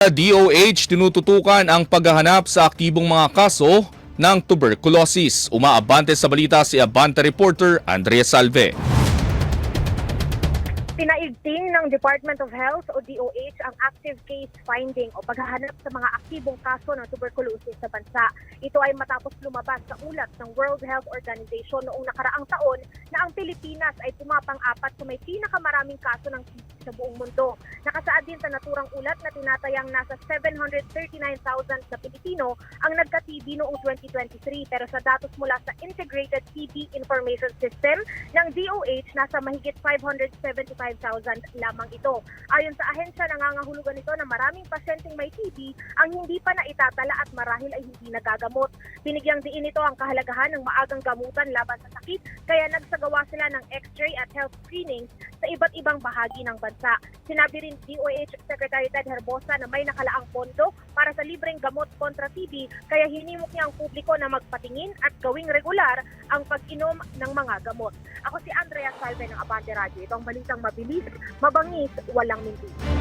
DOH tinututukan ang paghahanap sa aktibong mga kaso ng tuberculosis. Umaabante sa balita si Abante reporter Andrea Salve. Pinaigting ng Department of Health o DOH ang active case finding o paghahanap sa mga aktibong kaso ng tuberculosis sa bansa. Ito ay matapos lumabas sa ulat ng World Health Organization noong nakaraang taon na ang Pilipinas ay pumapang-apat sa may pinakamaraming kaso ng TB sa buong mundo. Nakasaad din sa naturang ulat na tinatayang nasa 739,000 na Pilipino ang nagka-TB noong 2023 pero sa datos mula sa Integrated TB Information System ng DOH nasa mahigit 575,000 lamang ito. Ayon sa ahensya, nangangahulugan ito na maraming pasyenteng may TB ang hindi pa naitatala at marahil ay hindi nagagamot. Binigyang diin ito ang kahalagahan ng maagang gamutan laban sa sakit kaya nagsagawa sila ng X-ray at health screenings sa iba't ibang bahagi ng bansa. Sinabi rin DOH Secretary Ted Herbosa na may nakalaang pondo para sa libreng gamot kontra TB kaya hinimok niya ang publiko na magpatingin at gawing regular ang pag-inom ng mga gamot. Ako si Andrea Salve ng Abante Radio. Ito ang balitang mabilis, mabangis, walang minti.